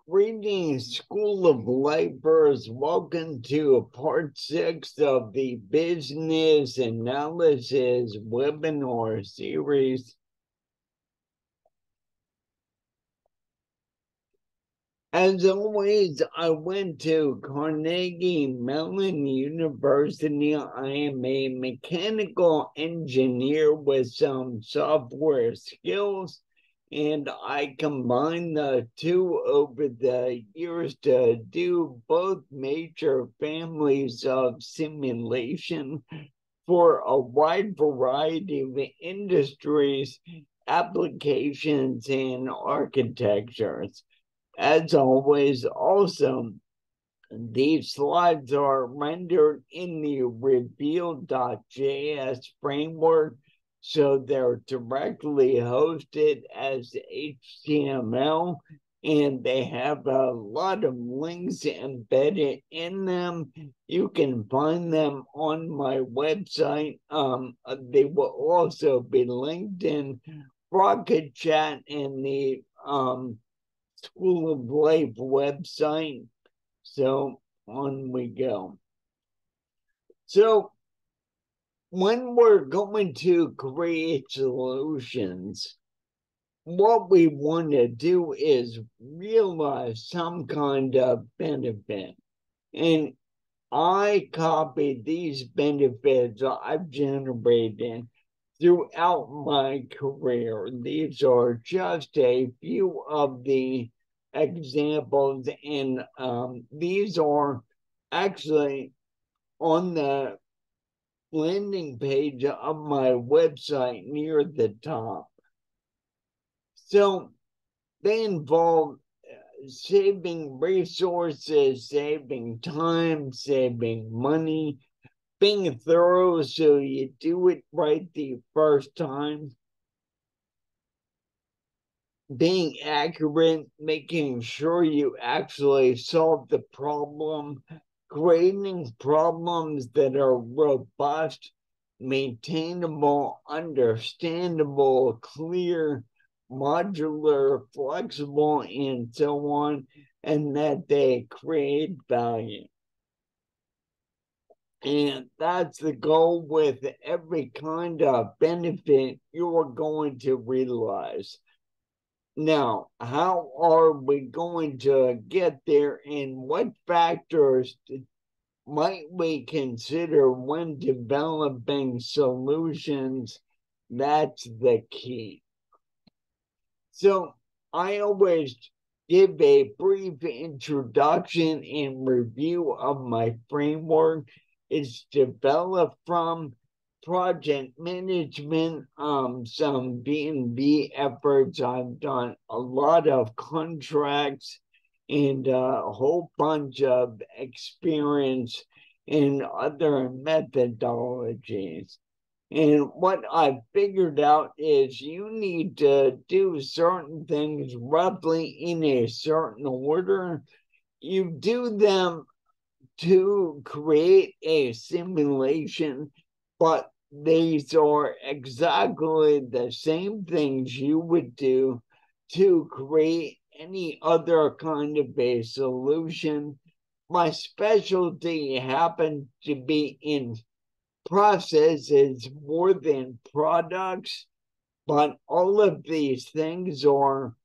Greetings, School of Lifers. Welcome to part 6 of the Business Analysis webinar series. As always, I went to Carnegie Mellon University. I am a mechanical engineer with some software skills, and I combined the two over the years to do both major families of simulation for a wide variety of industries, applications, and architectures. As always, also, these slides are rendered in the reveal.js framework, so they're directly hosted as HTML, and they have a lot of links embedded in them. You can find them on my website. They will also be linked in Rocket Chat and the School of Life website. So on we go. So when we're going to create solutions, what we want to do is realize some kind of benefit. And I copied these benefits I've generated throughout my career. These are just a few of the examples, and these are actually on the landing page of my website near the top. So they involve saving resources, saving time, saving money, being thorough so you do it right the first time, being accurate, making sure you actually solve the problem, creating problems that are robust, maintainable, understandable, clear, modular, flexible, and so on, and that they create value. And that's the goal with every kind of benefit you're going to realize. Now, how are we going to get there, and what factors might we consider when developing solutions? That's the key. So I always give a brief introduction and review of my framework. It's developed from project management, some B&B efforts. I've done a lot of contracts and a whole bunch of experience in other methodologies. And what I figured out is you need to do certain things roughly in a certain order. You do them to create a simulation, but these are exactly the same things you would do to create any other kind of a solution. My specialty happens to be in processes more than products, but all of these things are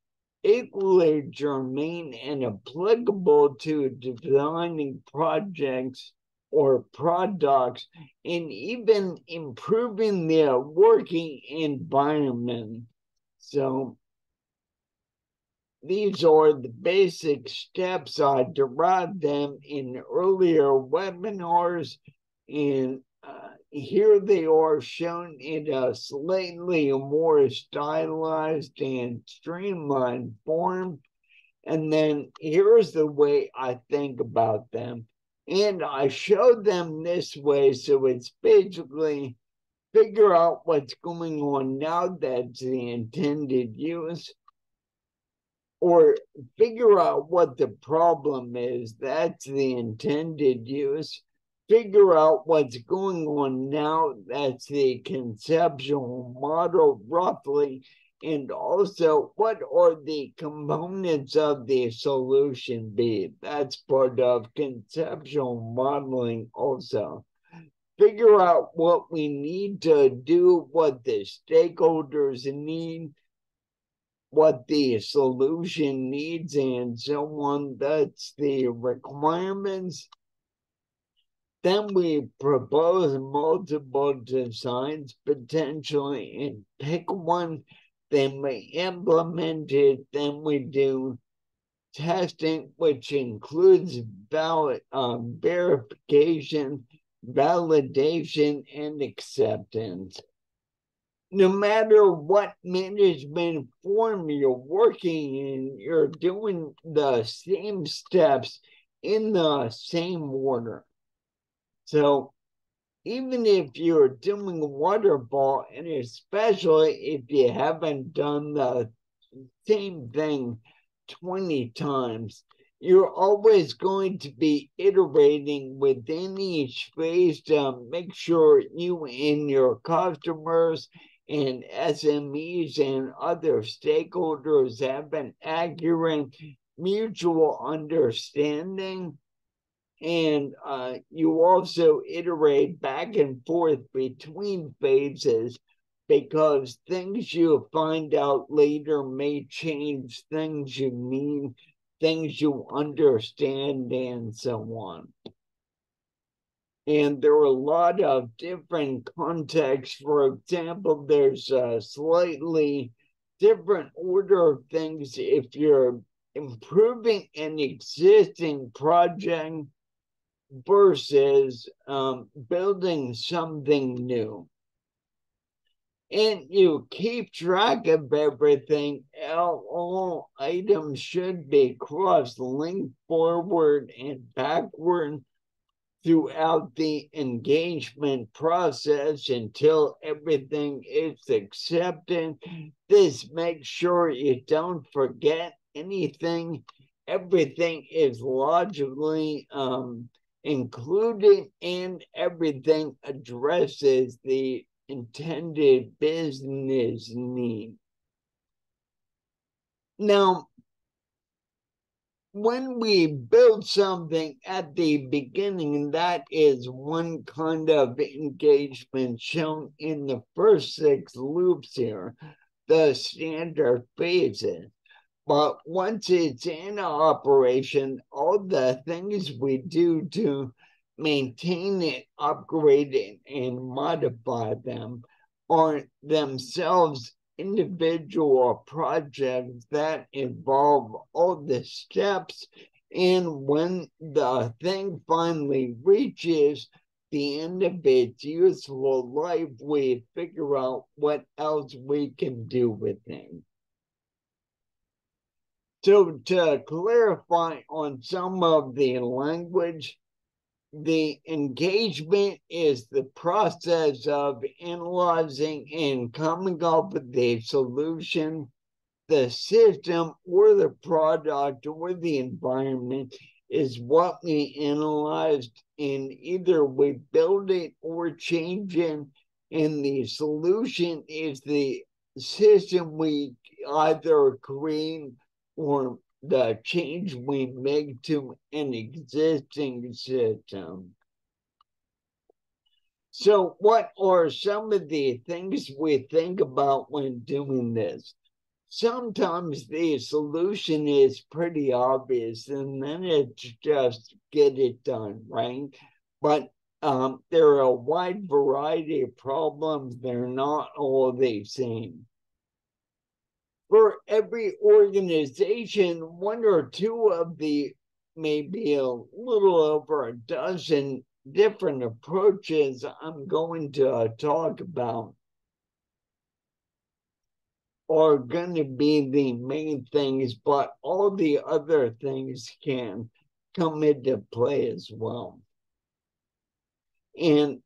equally germane and applicable to designing projects or products, and even improving their working environment. So these are the basic steps. I derived them in earlier webinars, and here they are shown in a slightly more stylized and streamlined form. And then here's the way I think about them. And I showed them this way, so it's basically figure out what's going on now, that's the intended use, or figure out what the problem is, that's the intended use, figure out what's going on now, that's the conceptual model roughly, And also, what are the components of the solution be? That's part of conceptual modeling also. Figure out what we need to do, what the stakeholders need, what the solution needs, and so on. That's the requirements. Then we propose multiple designs potentially and pick one. Then we implement it. Then we do testing, which includes verification, validation, and acceptance. No matter what management form you're working in, you're doing the same steps in the same order. So even if you're doing waterfall, and especially if you haven't done the same thing 20 times, you're always going to be iterating within each phase to make sure you and your customers and SMEs and other stakeholders have an accurate mutual understanding. And you also iterate back and forth between phases, because things you find out later may change things you mean, things you understand, and so on. And there are a lot of different contexts. For example, there's a slightly different order of things if you're improving an existing project versus building something new. And you keep track of everything. All items should be cross-linked forward and backward throughout the engagement process until everything is accepted. This makes sure you don't forget anything. Everything is logically included, and everything addresses the intended business need. Now, when we build something at the beginning, that is one kind of engagement shown in the first 6 loops here, the standard phases. But once it's in operation, all the things we do to maintain it, upgrade it, and modify them are themselves individual projects that involve all the steps. And when the thing finally reaches the end of its useful life, we figure out what else we can do with it. So to clarify on some of the language, the engagement is the process of analyzing and coming up with a solution. The system or the product or the environment is what we analyzed, and either we build it or change it. And the solution is the system we either create or the change we make to an existing system. So what are some of the things we think about when doing this? Sometimes the solution is pretty obvious, and then it's just get it done, right? But there are a wide variety of problems. They're not all the same. For every organization, 1 or 2 of the, maybe a little over a dozen different approaches I'm going to talk about are going to be the main things, but all the other things can come into play as well. And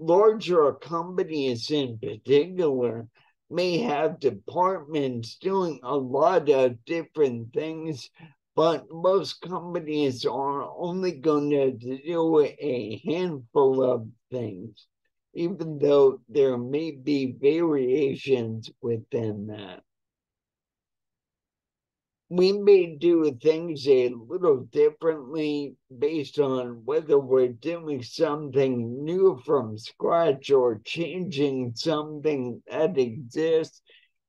larger companies in particular may have departments doing a lot of different things, but most companies are only going to do a handful of things. even though there may be variations within that. We may do things a little differently based on whether we're doing something new from scratch or changing something that exists.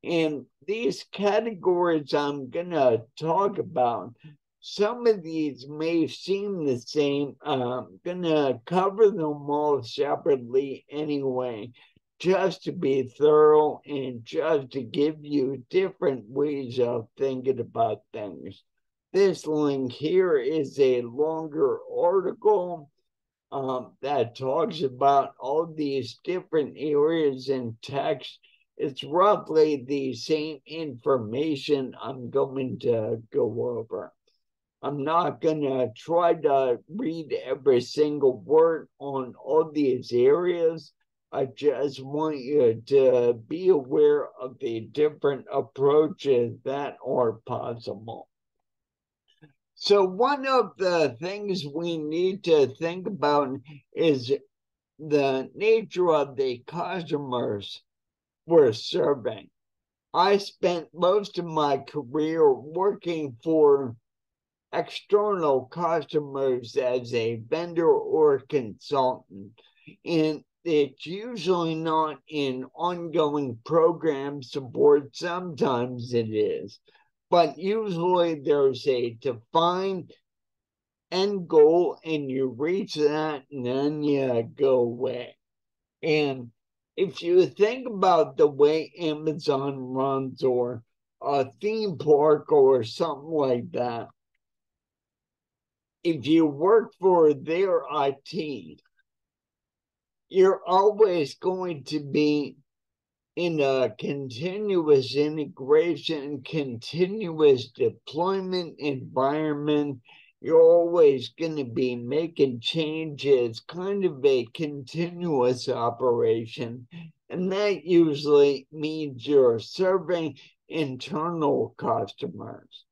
And these categories I'm going to talk about, some of these may seem the same. I'm going to cover them all separately anyway, just to be thorough and just to give you different ways of thinking about things. This link here is a longer article that talks about all these different areas in text. It's roughly the same information I'm going to go over. I'm not going to try to read every single word on all these areas. I just want you to be aware of the different approaches that are possible. So one of the things we need to think about is the nature of the customers we're serving. I spent most of my career working for external customers as a vendor or consultant. And it's usually not in ongoing program support. Sometimes it is, but usually there's a defined end goal and you reach that and then you go away. And if you think about the way Amazon runs or a theme park or something like that, if you work for their IT, you're always going to be in a continuous integration, continuous deployment environment. You're always going to be making changes, kind of a continuous operation. And that usually means you're serving internal customers.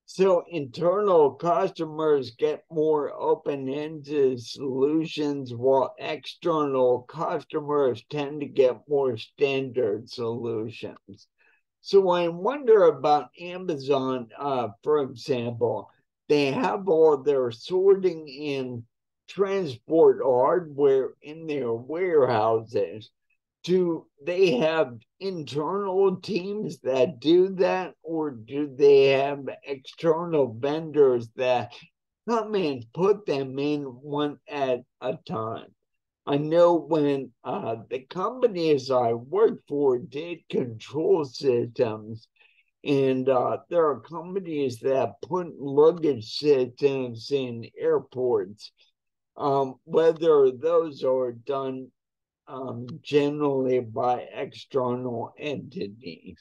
So internal customers get more open-ended solutions, while external customers tend to get more standard solutions. So I wonder about Amazon, for example. They have all their sorting and transport hardware in their warehouses. Do they have internal teams that do that, or do they have external vendors that come and put them in one at a time? I know when the companies I worked for did control systems, and there are companies that put luggage systems in airports. Whether those are done generally by external entities.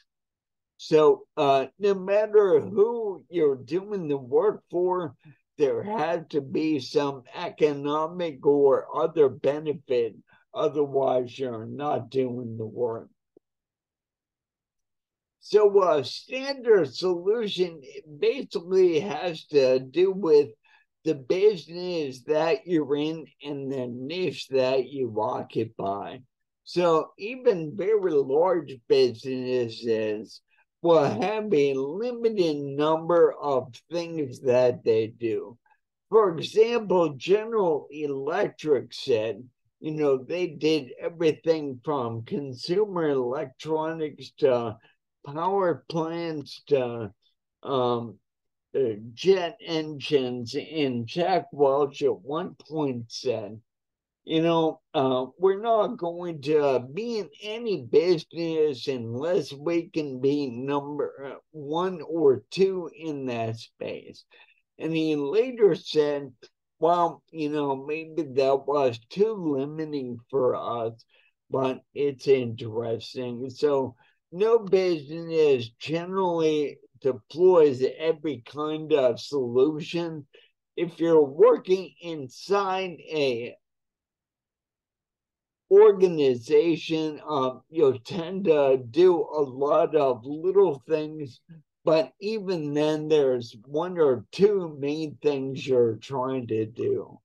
So no matter who you're doing the work for, there had to be some economic or other benefit. Otherwise, you're not doing the work. So a standard solution basically has to do with the business that you're in and the niche that you occupy. So even very large businesses will have a limited number of things that they do. For example, General Electric said, they did everything from consumer electronics to power plants to jet engines. And Jack Welch at one point said, we're not going to be in any business unless we can be number one or two in that space. And he later said, well, maybe that was too limiting for us, but it's interesting. So no business generally deploys every kind of solution. If you're working inside a organization, you'll tend to do a lot of little things, but even then there's one or two main things you're trying to do.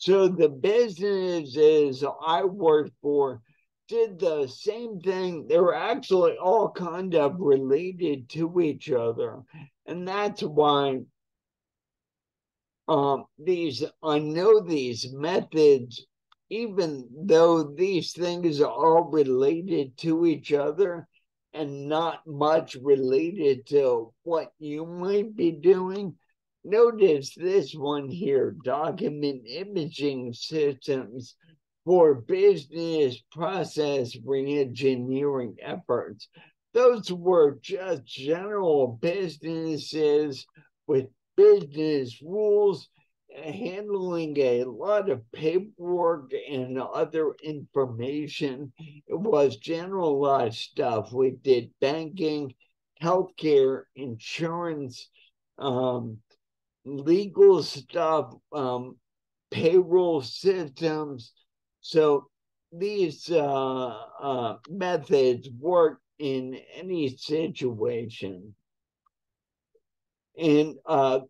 So the businesses I worked for did the same thing. They were actually all kind of related to each other. And that's why I know these methods, even though these things are all related to each other and not much related to what you might be doing. Notice this one here, document imaging systems for business process reengineering efforts. Those were just general businesses with business rules, handling a lot of paperwork and other information. It was generalized stuff. We did banking, healthcare, insurance, legal stuff, payroll systems. So these methods work in any situation. And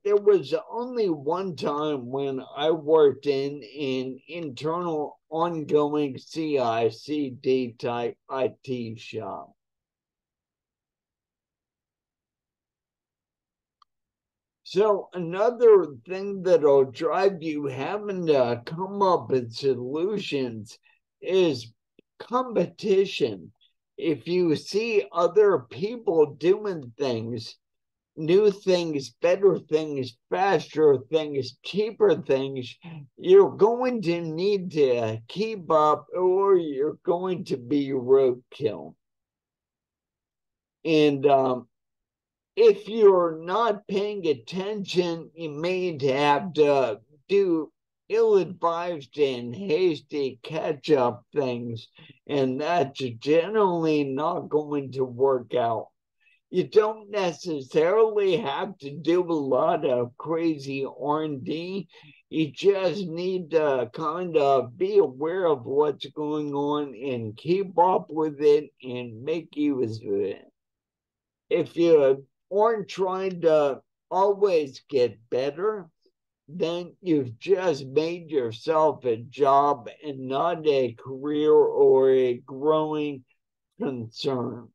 there was only one time when I worked in an internal ongoing CI/CD type IT shop. So another thing that'll drive you having to come up with solutions is competition. If you see other people doing things, new things, better things, faster things, cheaper things, you're going to need to keep up or you're going to be roadkill. And if you're not paying attention, you may have to do ill-advised and hasty catch-up things, and that's generally not going to work out. You don't necessarily have to do a lot of crazy R&D. You just need to kind of be aware of what's going on and keep up with it and make use of it. If you aren't trying to always get better, then you've just made yourself a job and not a career or a growing concern.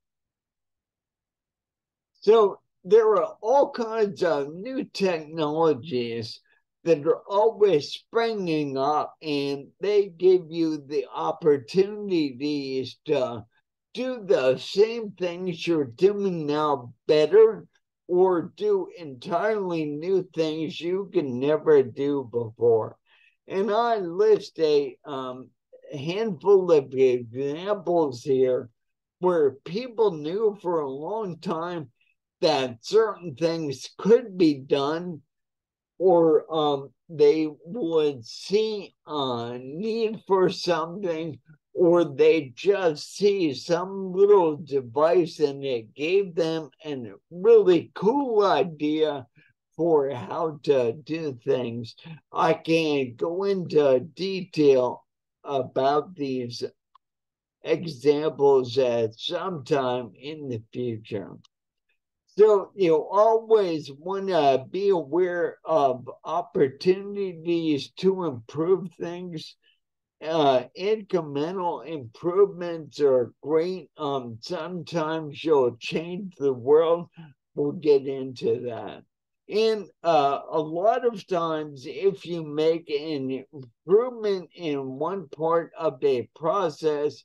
So there are all kinds of new technologies that are always springing up, and they give you the opportunities to do the same things you're doing now better or do entirely new things you can never do before. And I list a handful of examples here where people knew for a long time that certain things could be done, or they would see a need for something, or they just see some little device and it gave them a really cool idea for how to do things. I can go into detail about these examples at some time in the future. So you always want to be aware of opportunities to improve things. Incremental improvements are great. Sometimes you'll change the world. We'll get into that. And a lot of times, if you make an improvement in one part of a process,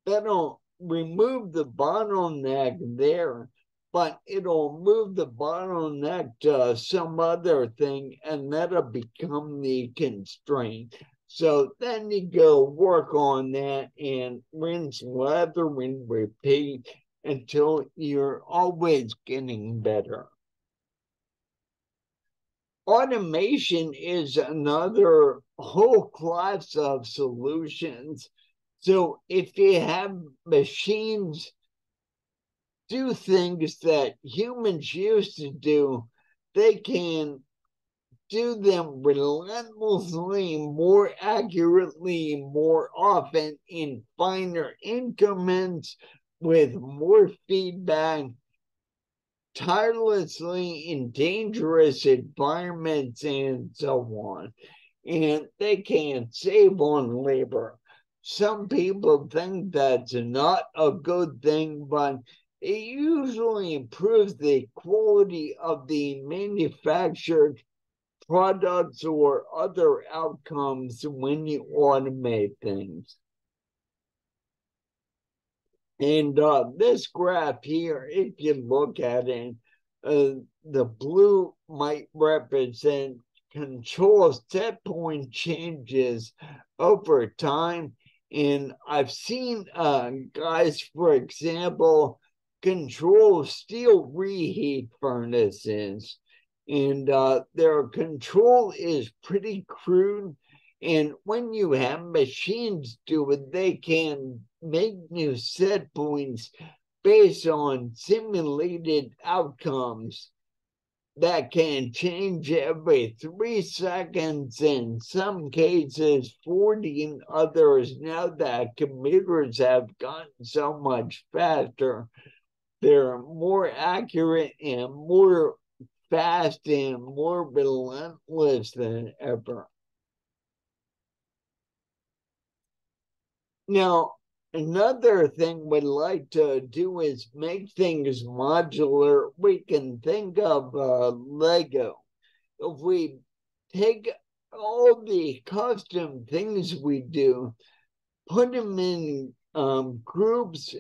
that'll remove the bottleneck there, but it'll move the bottleneck to some other thing, and that'll become the constraint. So then you go work on that and rinse, lather, and repeat until you're always getting better. Automation is another whole class of solutions. So if you have machines do things that humans used to do, they can do them relentlessly, more accurately, more often in finer increments with more feedback, tirelessly in dangerous environments, and so on. and they can save on labor. Some people think that's not a good thing, but it usually improves the quality of the manufactured products or other outcomes when you automate things. And this graph here, if you look at it, the blue might represent control set point changes over time. And I've seen guys, for example, control steel reheat furnaces. And their control is pretty crude. And when you have machines do it, they can make new set points based on simulated outcomes that can change every 3 seconds, in some cases 40 in others. Now that computers have gotten so much faster, they're more accurate and more fast and more relentless than ever. Now, another thing we'd like to do is make things modular. We can think of Lego. If we take all the custom things we do, put them in groups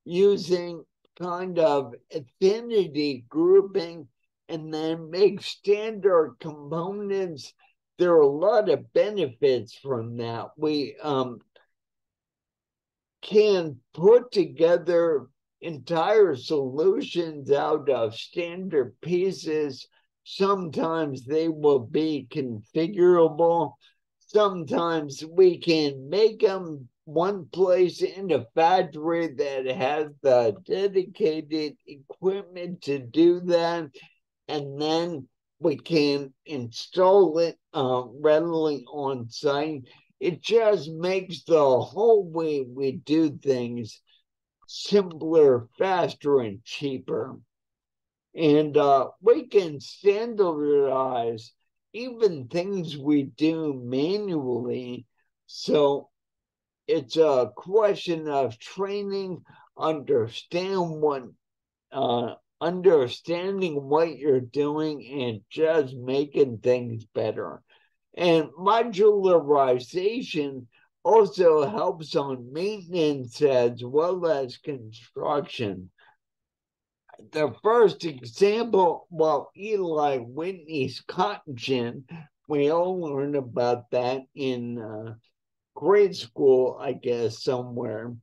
using kind of affinity grouping, and then make standard components, there are a lot of benefits from that. We can put together entire solutions out of standard pieces. Sometimes they will be configurable. Sometimes we can make them one place in a factory that has the dedicated equipment to do that. And then we can install it readily on site. It just makes the whole way we do things simpler, faster, and cheaper. And we can standardize even things we do manually. So it's a question of training, understanding what you're doing, and just making things better. And modularization also helps on maintenance as well as construction. The first example, well, Eli Whitney's cotton gin, we all learned about that in grade school, I guess, somewhere.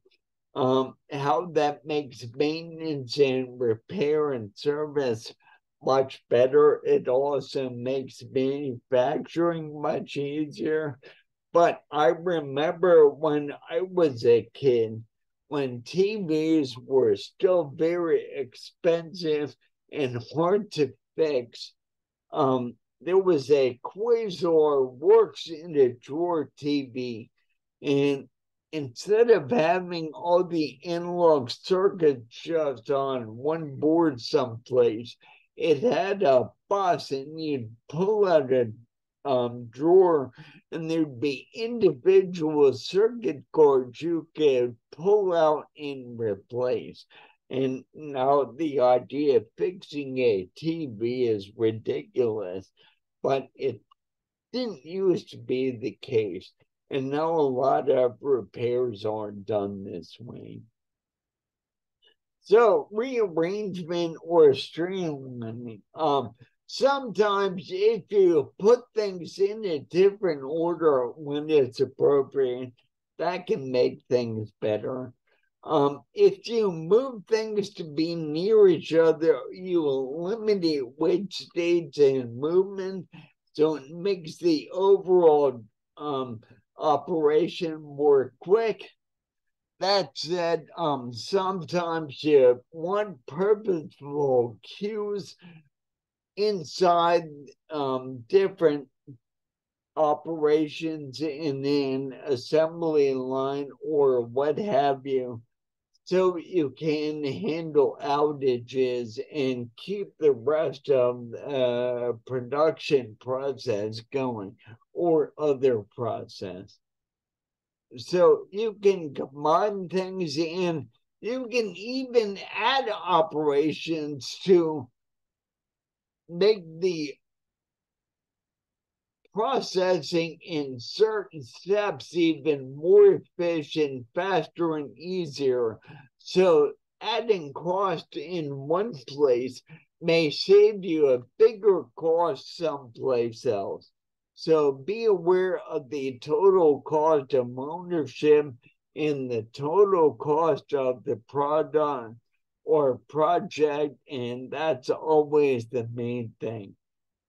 How that makes maintenance and repair and service much better. It also makes manufacturing much easier. But I remember when I was a kid, when TVs were still very expensive and hard to fix, there was a Quasar works in a drawer TV. And instead of having all the analog circuits just on one board someplace, it had a bus, and you'd pull out a drawer, and there'd be individual circuit cards you could pull out and replace. And now the idea of fixing a TV is ridiculous, but it didn't used to be the case. And now a lot of repairs are done this way. So rearrangement or streamlining. Sometimes if you put things in a different order when it's appropriate, that can make things better. If you move things to be near each other, you eliminate weight states and movement, so it makes the overall operation more quick. That said, sometimes you want purposeful cues inside different operations in an assembly line or what have you. so you can handle outages and keep the rest of the production process going or other process. So you can combine things in. You can even add operations to make the processing in certain steps even more efficient, faster, and easier. So adding cost in one place may save you a bigger cost someplace else. So be aware of the total cost of ownership and the total cost of the product or project, and that's always the main thing.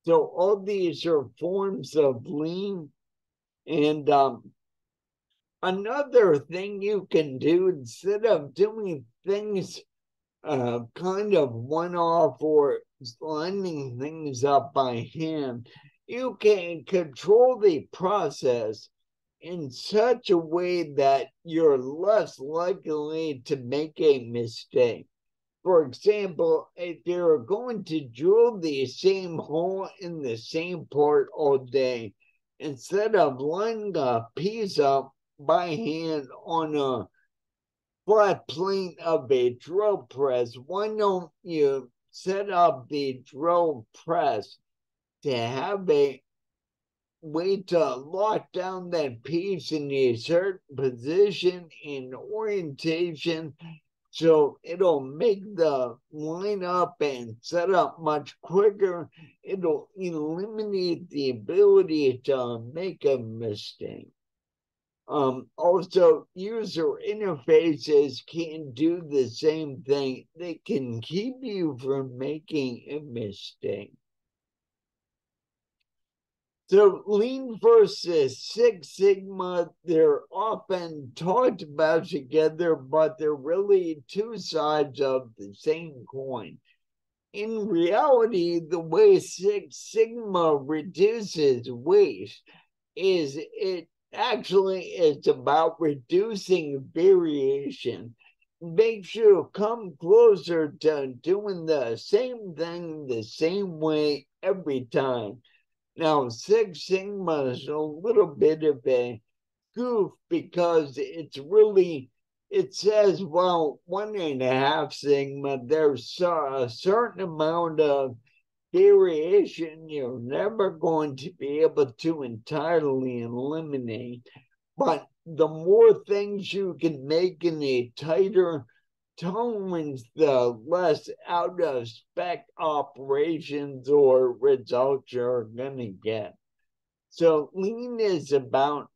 So all these are forms of lean. And another thing you can do instead of doing things kind of one-off or lining things up by hand, you can control the process in such a way that you're less likely to make a mistake. For example, if you're going to drill the same hole in the same part all day, instead of lining a piece up by hand on a flat plane of a drill press, why don't you set up the drill press to have a way to lock down that piece in a certain position and orientation, so it'll make the line up and set up much quicker. It'll eliminate the ability to make a mistake. Also, user interfaces can do the same thing. They can keep you from making a mistake. So Lean versus Six Sigma, they're often talked about together, but they're really two sides of the same coin. In reality, the way Six Sigma reduces waste is it actually is about reducing variation. Makes you come closer to doing the same thing the same way every time. Now, Six Sigma is a little bit of a goof because it says, well, 1.5 Sigma, there's a certain amount of variation you're never going to be able to entirely eliminate. But the more things you can make in a tighter tolerance, the less out of spec operations or results you're going to get. So lean is about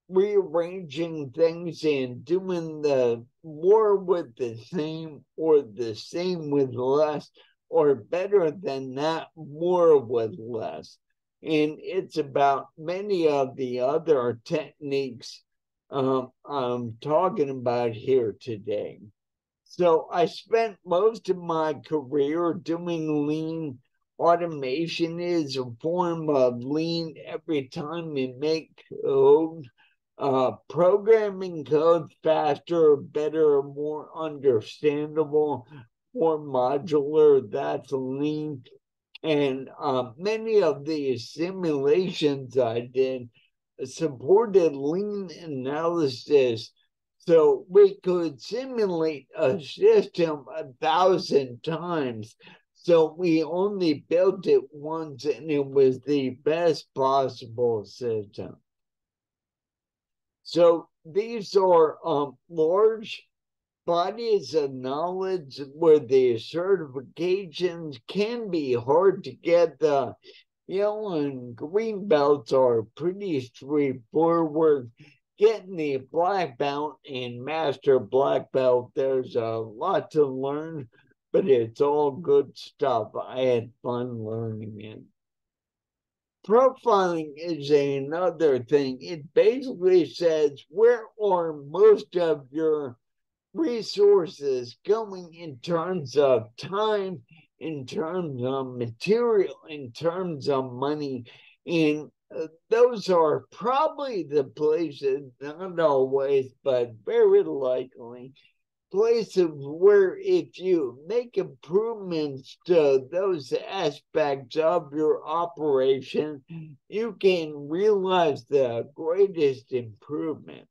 rearranging things and doing the more with the same or the same with less, or better than that, more with less. And it's about many of the other techniques I'm talking about here today. So I spent most of my career doing lean. Automation is a form of lean every time you make code. Programming code faster, better, more understandable, more modular, that's lean. And many of the simulations I did supported lean analysis. So we could simulate a system 1,000 times. So we only built it once and it was the best possible system. So these are large bodies of knowledge where the certifications can be hard to get. The yellow and green belts are pretty straightforward. Getting the black belt and master black belt, there's a lot to learn, but it's all good stuff. I had fun learning it. Profiling is another thing. It basically says where are most of your resources going in terms of time, in terms of material, in terms of money. And those are probably the places, not always, but very likely, places where if you make improvements to those aspects of your operation, you can realize the greatest improvement.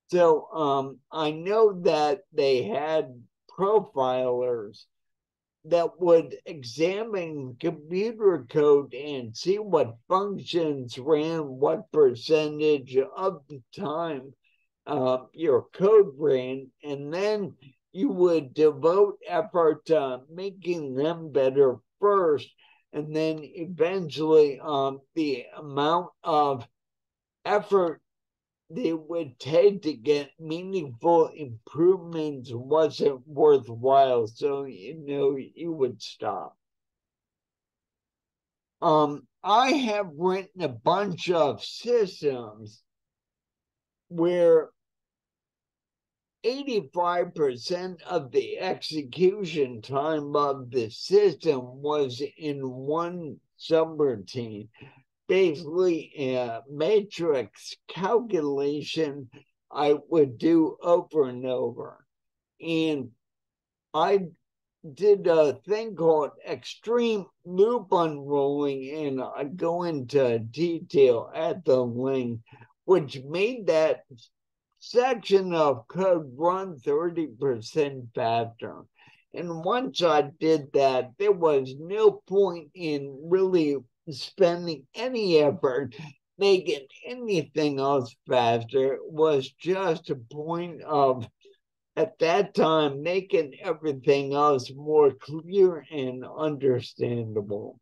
So I know that they had profilers that would examine computer code and see what functions ran what percentage of the time your code ran, and then you would devote effort to making them better first, and then eventually the amount of effort they would take to get meaningful improvements wasn't worthwhile, so you would stop. I have written a bunch of systems where 85% of the execution time of the system was in one subroutine, basically a matrix calculation I would do over and over. And I did a thing called extreme loop unrolling, and I go into detail at the link, which made that section of code run 30% faster. And once I did that, there was no point in really spending any effort making anything else faster. It was just a point of, at that time, making everything else more clear and understandable.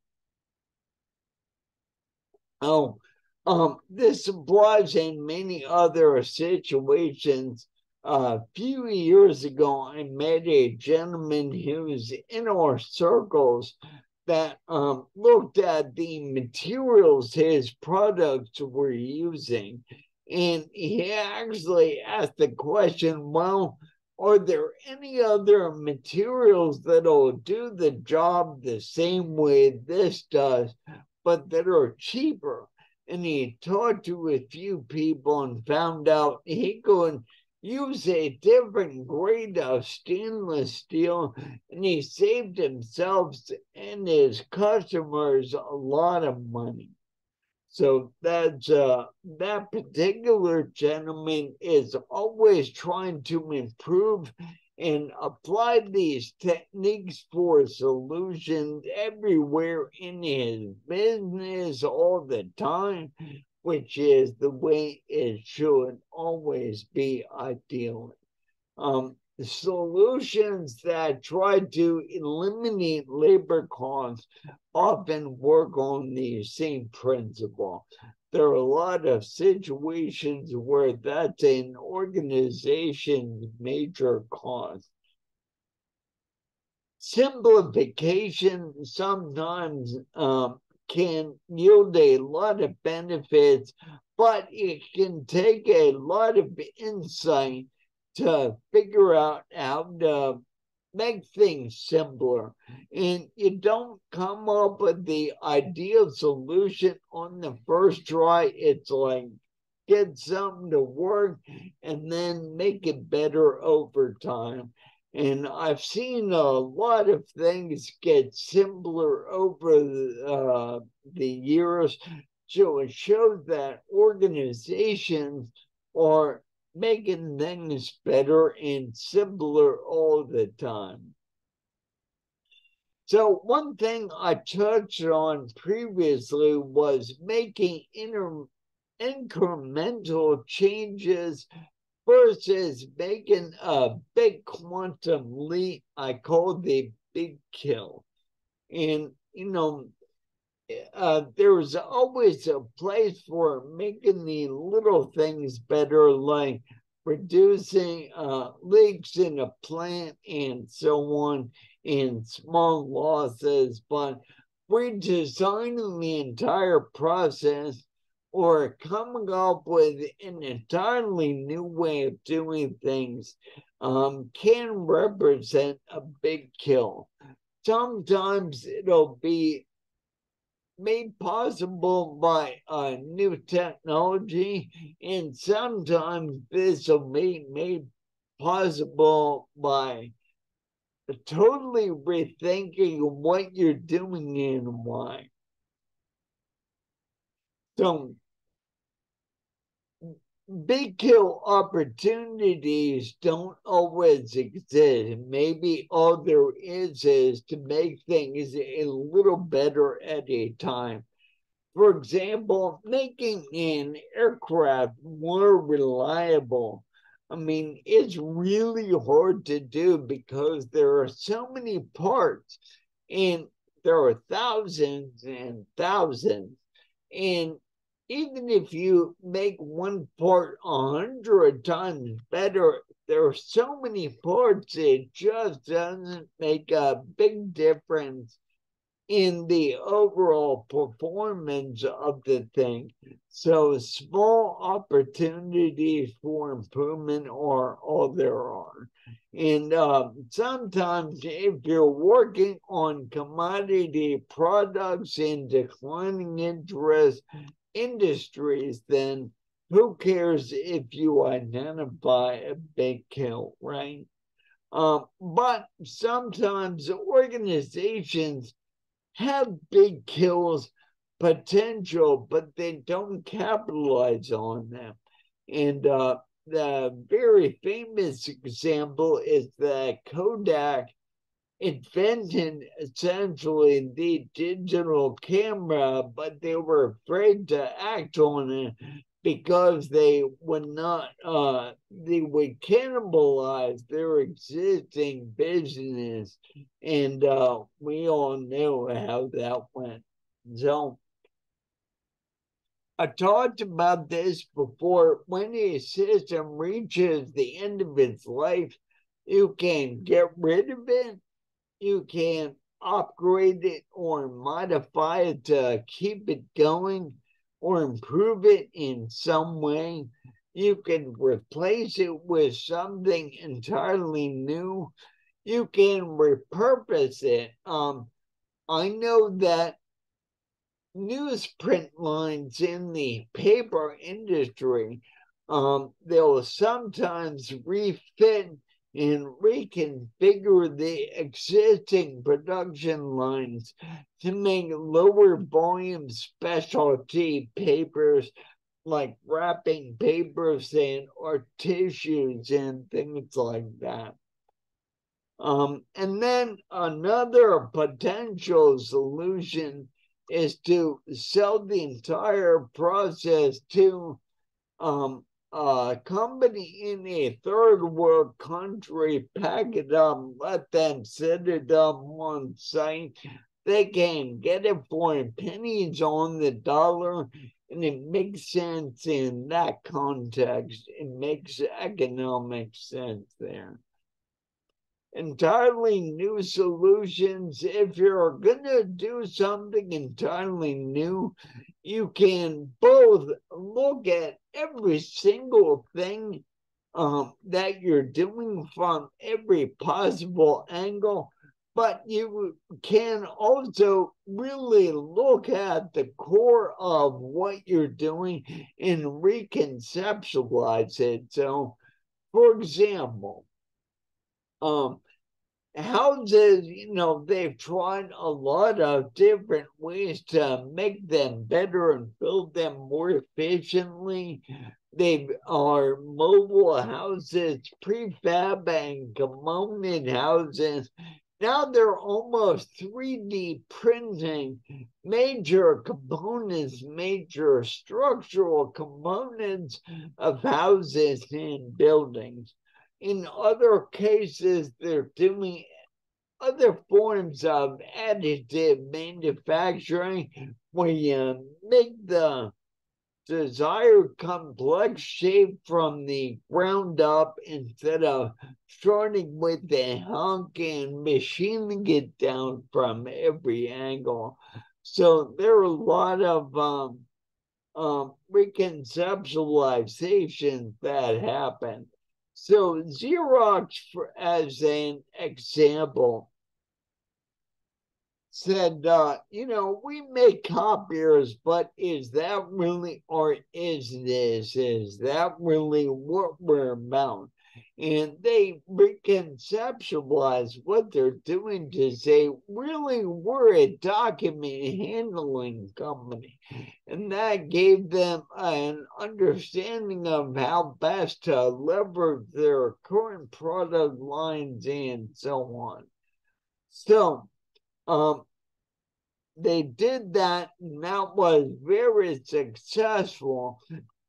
Oh, this applies in many other situations. A few years ago, I met a gentleman who's in our circles that looked at the materials his products were using. And he actually asked the question, well, are there any other materials that'll do the job the same way this does, but that are cheaper? And he talked to a few people and found out he could use a different grade of stainless steel, and he saved himself and his customers a lot of money. So that's that particular gentleman is always trying to improve and apply these techniques for solutions everywhere in his business all the time, which is the way it should always be, ideally. Solutions that try to eliminate labor costs often work on the same principle. There are a lot of situations where that's an organization's major cost. Simplification sometimes can yield a lot of benefits, but it can take a lot of insight to figure out how to make things simpler. And you don't come up with the ideal solution on the first try. It's like get something to work and then make it better over time. And I've seen a lot of things get simpler over the years. So it shows that organizations are making things better and simpler all the time. So one thing I touched on previously was making incremental changes versus making a big quantum leap. I call the big kill. And, there's always a place for making the little things better, like reducing leaks in a plant and so on, and small losses, but redesigning the entire process or coming up with an entirely new way of doing things can represent a big kill. Sometimes it'll be made possible by new technology, and sometimes this will be made possible by totally rethinking what you're doing and why. So big kill opportunities don't always exist. Maybe all there is to make things a little better at a time. For example, making an aircraft more reliable. I mean, it's really hard to do because there are so many parts and there are thousands and thousands. And even if you make one part 100 times better, there are so many parts, it just doesn't make a big difference in the overall performance of the thing. So small opportunities for improvement are all there are. And sometimes if you're working on commodity products in declining interest industries, then who cares if you identify a big kill, right? But sometimes organizations have big kills potential, but they don't capitalize on them. And the very famous example is that Kodak invented essentially the digital camera, but they were afraid to act on it because they would cannibalize their existing business. And we all know how that went. So I talked about this before. When a system reaches the end of its life, you can get rid of it, you can upgrade it or modify it to keep it going or improve it in some way. You can replace it with something entirely new. You can repurpose it. I know that newsprint lines in the paper industry, they'll sometimes refit and reconfigure the existing production lines to make lower volume specialty papers like wrapping papers or tissues and things like that. And then another potential solution is to sell the entire process to a company in a third world country, pack it up, let them set it up on site. They can get it for pennies on the dollar, and it makes sense in that context. It makes economic sense there. Entirely new solutions. If you're going to do something entirely new, you can both look at every single thing that you're doing from every possible angle, but you can also really look at the core of what you're doing and reconceptualize it. So, for example, houses, they've tried a lot of different ways to make them better and build them more efficiently. They are mobile houses, prefab and component houses. Now they're almost 3D printing major components, major structural components of houses and buildings. In other cases, they're doing other forms of additive manufacturing where you make the desired complex shape from the ground up instead of starting with the hunk and machining it down from every angle. So there are a lot of reconceptualizations that happen. So Xerox, as an example, said, we make copiers, but is that really, or is that really what we're about? And they reconceptualize what they're doing to say, really, we're a document handling company. And that gave them an understanding of how best to leverage their current product lines and so on. So they did that, and that was very successful.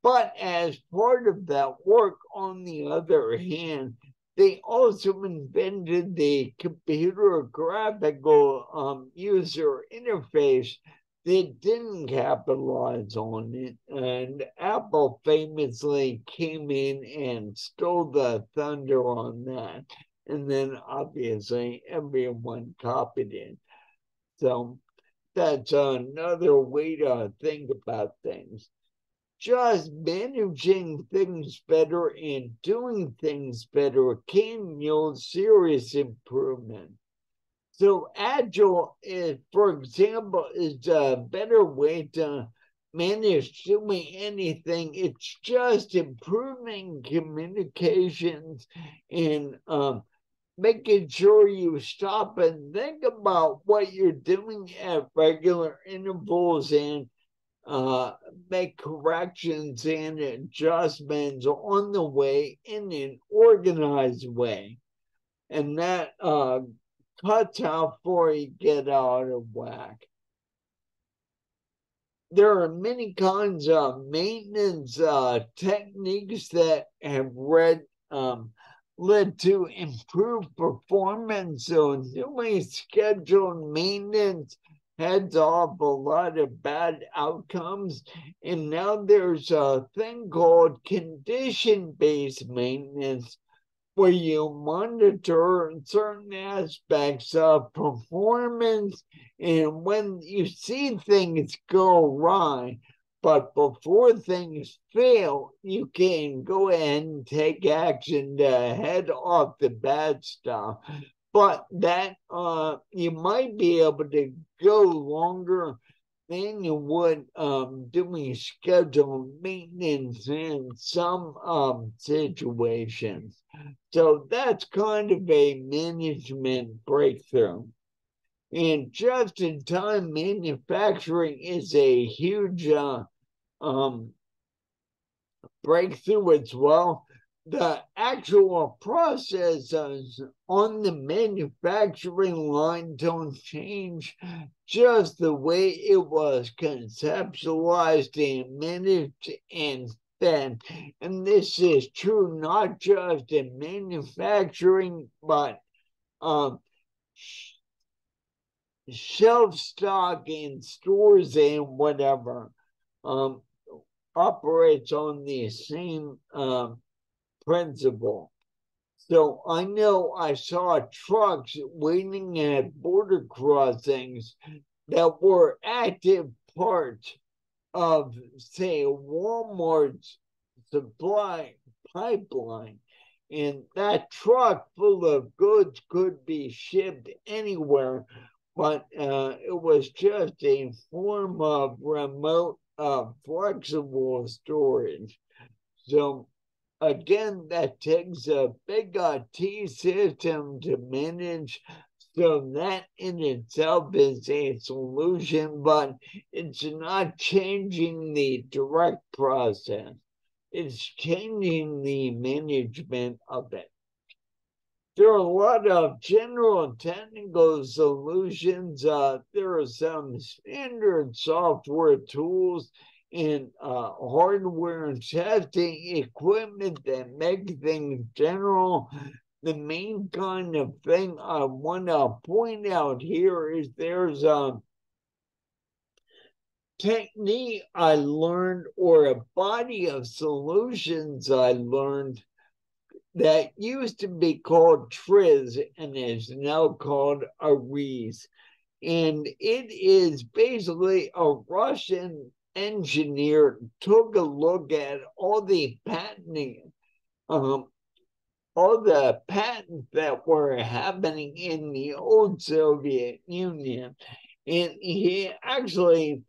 But as part of that work, on the other hand, they also invented the computer graphical user interface that didn't capitalize on it. And Apple famously came in and stole the thunder on that. And then obviously everyone copied it. So that's another way to think about things. Just managing things better and doing things better can yield serious improvement. So agile is, for example, is a better way to manage doing anything. It's just improving communications and making sure you stop and think about what you're doing at regular intervals and make corrections and adjustments on the way in an organized way. And that cuts out before you get out of whack. There are many kinds of maintenance techniques that have led to improved performance. So doing scheduled maintenance heads off a lot of bad outcomes. And now there's a thing called condition-based maintenance, where you monitor certain aspects of performance, and when you see things go awry, but before things fail, you can go ahead and take action to head off the bad stuff. But that you might be able to go longer than you would doing scheduled maintenance in some situations. So that's kind of a management breakthrough. And just-in-time manufacturing is a huge breakthrough as well. The actual processes on the manufacturing line don't change, just the way it was conceptualized and managed and fed. And this is true not just in manufacturing, but shelf stock in stores and whatever operates on the same principle. So I know I saw trucks waiting at border crossings that were active parts of, say, Walmart's supply pipeline. And that truck full of goods could be shipped anywhere, but it was just a form of remote, flexible storage. So again, that takes a big IT system to manage. So that in itself is a solution, but it's not changing the direct process. It's changing the management of it. There are a lot of general technical solutions. There are some standard software tools and hardware and testing equipment that make things general. The main kind of thing I want to point out here is there's a technique I learned, or a body of solutions I learned, that used to be called TRIZ and is now called ARIZ. And it is basically a Russian engineer took a look at all the patenting, all the patents that were happening in the old Soviet Union. And he actually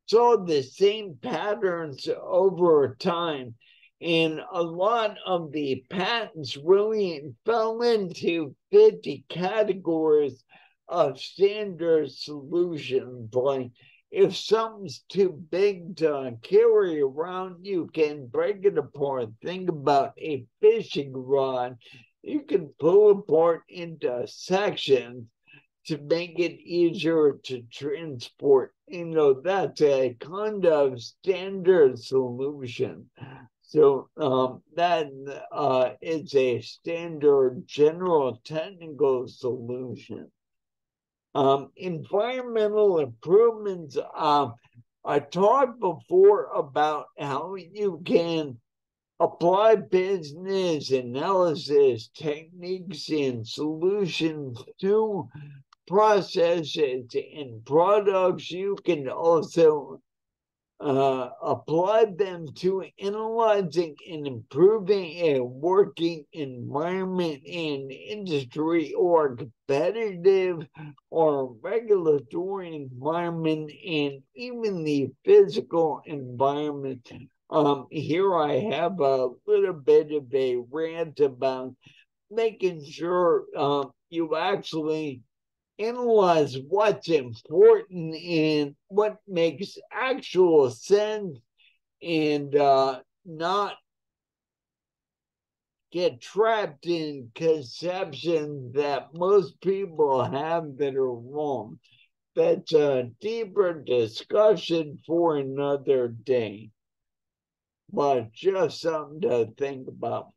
saw the same patterns over time. And a lot of the patents really fell into 50 categories of standard solutions. Like if something's too big to carry around, you can break it apart. Think about a fishing rod. You can pull apart into sections to make it easier to transport. That's a kind of standard solution. So that is a standard general technical solution. Environmental improvements. I talked before about how you can apply business analysis techniques and solutions to processes and products. You can also apply them to analyzing and improving a working environment in industry or competitive or regulatory environment, and even the physical environment. Here I have a little bit of a rant about making sure you actually analyze what's important and what makes actual sense, and not get trapped in conceptions that most people have that are wrong. That's a deeper discussion for another day, but just something to think about.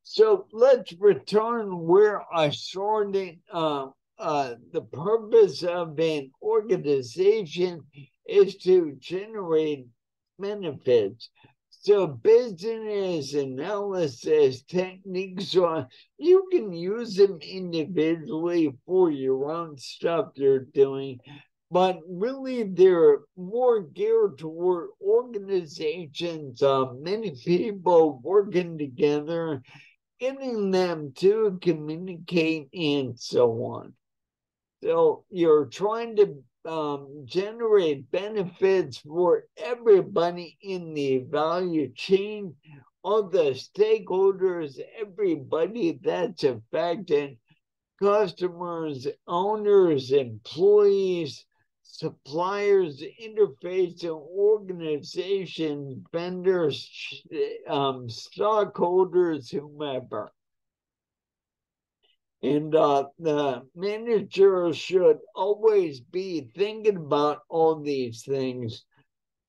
So let's return where I started. The purpose of an organization is to generate benefits. So business analysis techniques, you can use them individually for your own stuff you're doing, but really they're more geared toward organizations, many people working together, getting them to communicate and so on. So you're trying to generate benefits for everybody in the value chain, all the stakeholders, everybody that's affected, customers, owners, employees, suppliers, interface organizations, vendors, stockholders, whomever. And the manager should always be thinking about all these things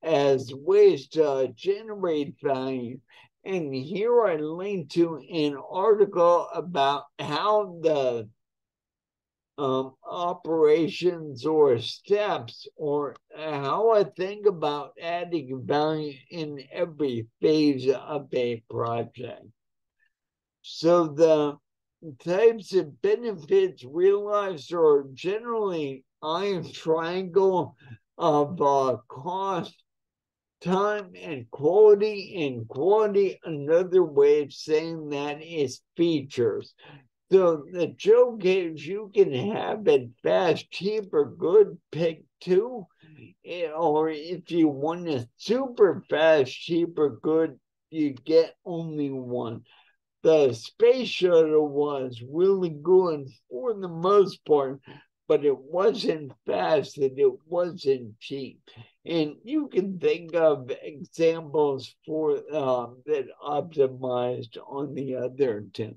as ways to generate value. And here I link to an article about how the operations or steps, or how I think about adding value in every phase of a project. So the types of benefits realized are generally iron triangle of cost, time, and quality. Another way of saying that is features. So the joke is you can have it fast, cheap, or good, pick two. Or if you want a super fast, cheap, or good, you get only one. The space shuttle was really good for the most part, but it wasn't fast and it wasn't cheap. And you can think of examples for that optimized on the other two.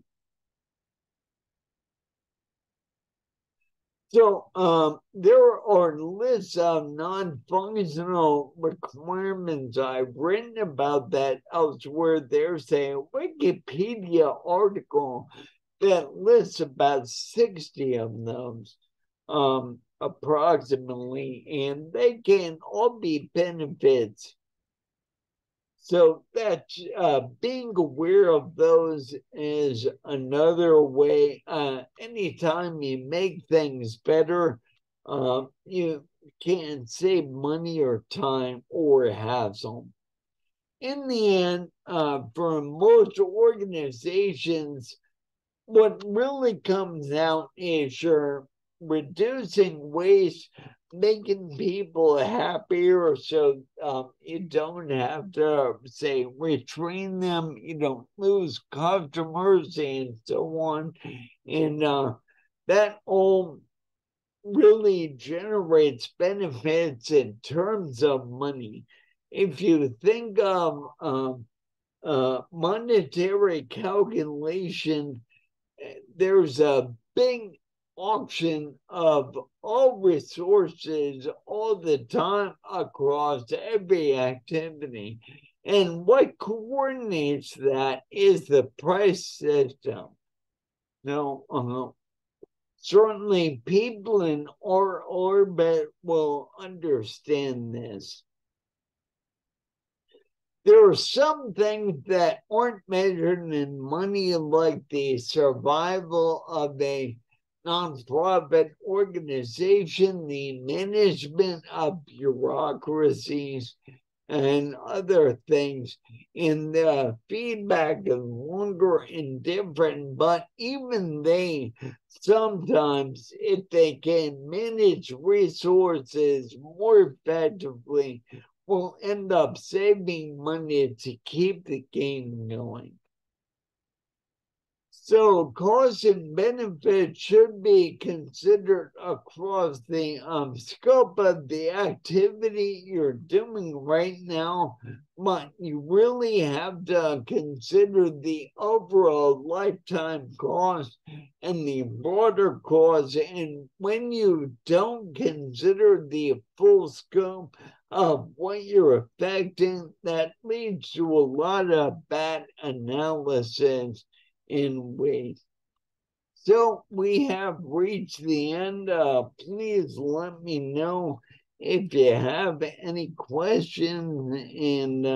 So there are lists of non-functional requirements. I've written about that elsewhere. There's a Wikipedia article that lists about 60 of those, approximately, and they can all be benefits. So that being aware of those is another way. Anytime you make things better, you can save money or time or hassle. In the end, for most organizations, what really comes out is you're reducing waste making people happier, so you don't have to say retrain them, you don't lose customers and so on. And that all really generates benefits in terms of money. If you think of monetary calculation, there's a big auction of all resources all the time across every activity. And what coordinates that is the price system. Now, certainly people in our orbit will understand this. There are some things that aren't measured in money, like the survival of a nonprofit organization, the management of bureaucracies, and other things. And the feedback is longer and different, but even they sometimes, if they can manage resources more effectively, will end up saving money to keep the game going. So cost and benefit should be considered across the scope of the activity you're doing right now, but you really have to consider the overall lifetime cost and the broader cost. And when you don't consider the full scope of what you're affecting, that leads to a lot of bad analysis in ways. So we have reached the end. Please let me know if you have any questions. And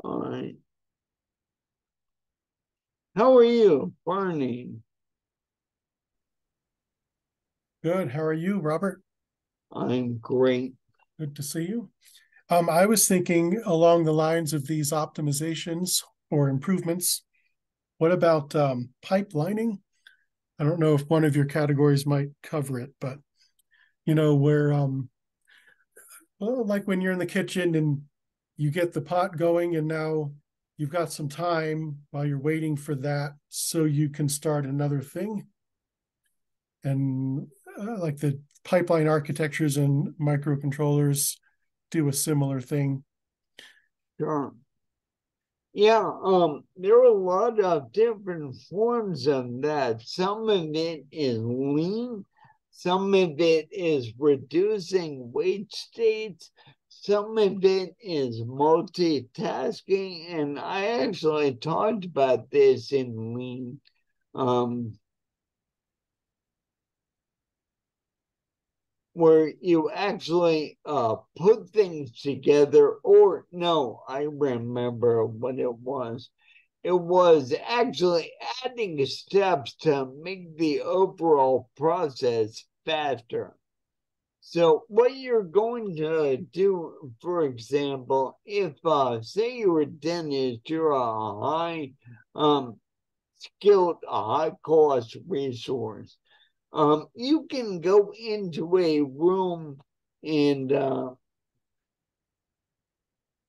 all right. How are you, Barney? Good. How are you, Robert? I'm great. Good to see you. I was thinking along the lines of these optimizations or improvements. What about pipelining? I don't know if one of your categories might cover it, but where well, like when you're in the kitchen and you get the pot going, and now you've got some time while you're waiting for that, so you can start another thing. And like the pipeline architectures and microcontrollers do a similar thing. Sure. Yeah, there are a lot of different forms of that. Some of it is lean, some of it is reducing wait states, some of it is multitasking, and I actually talked about this in lean. Where you actually put things together, or no, I remember what it was. It was actually adding steps to make the overall process faster. So what you're going to do, for example, if say you're a dentist, you're a high skilled, a high cost resource. You can go into a room and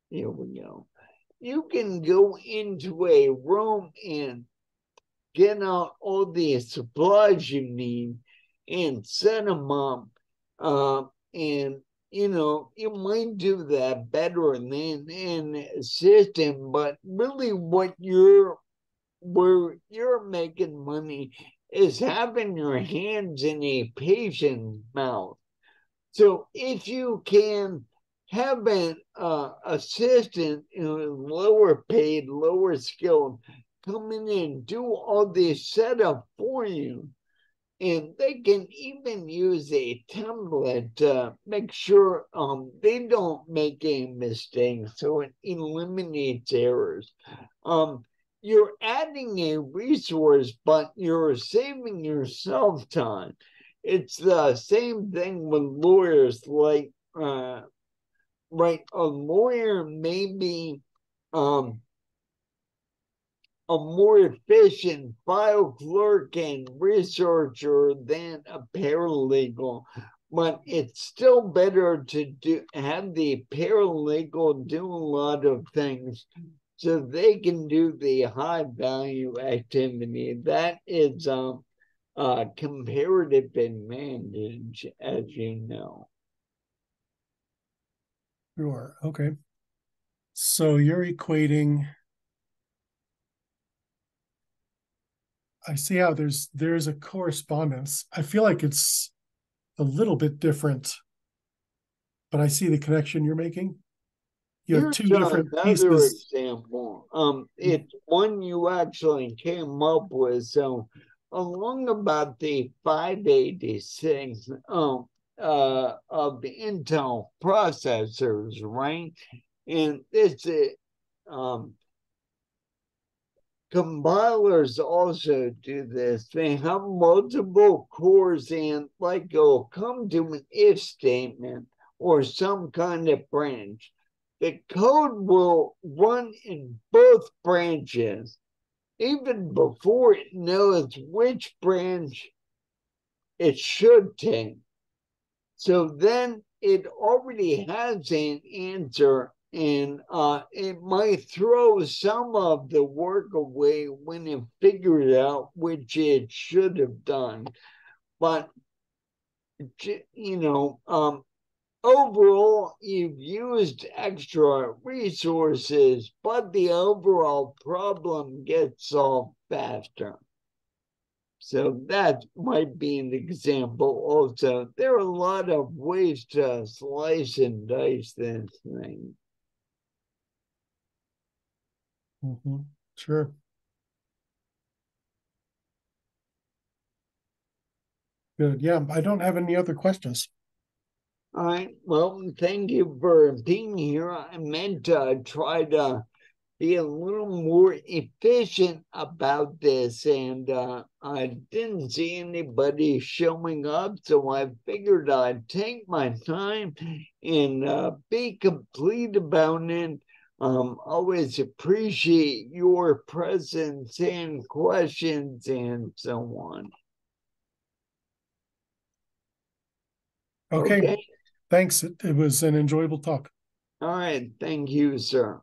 here we go. You can go into a room and get out all the supplies you need and set them up. And you might do that better than an assistant, but really where you're making money is having your hands in a patient's mouth. So if you can have an assistant, lower paid, lower skilled, come in and do all this setup for you, and they can even use a template to make sure they don't make a mistake, so it eliminates errors. You're adding a resource, but you're saving yourself time. It's the same thing with lawyers. Like, right, a lawyer may be a more efficient file clerk and researcher than a paralegal, but it's still better to have the paralegal do a lot of things so they can do the high value activity. That is a comparative advantage, as you know. Sure. Okay. So you're equating. I see how there's a correspondence. I feel like it's a little bit different, but I see the connection you're making. You have Here's two different another pieces. example. It's one you actually came up with. So along about the 586 of the Intel processors, right? And this um, compilers also do this. They have multiple cores and like it'll come to an if statement or some kind of branch. The code will run in both branches even before it knows which branch it should take. So then it already has an answer, and it might throw some of the work away when it figures out which it should have done. But, you know, overall, you've used extra resources, but the overall problem gets solved faster. So that might be an example also. There are a lot of ways to slice and dice this thing. Mhm. Sure. Good. Yeah, I don't have any other questions. All right. Well, thank you for being here. I meant to try to be a little more efficient about this, and I didn't see anybody showing up, so I figured I'd take my time and be complete about it. Always appreciate your presence and questions and so on. Okay. Okay. Thanks. It was an enjoyable talk. All right. Thank you, sir.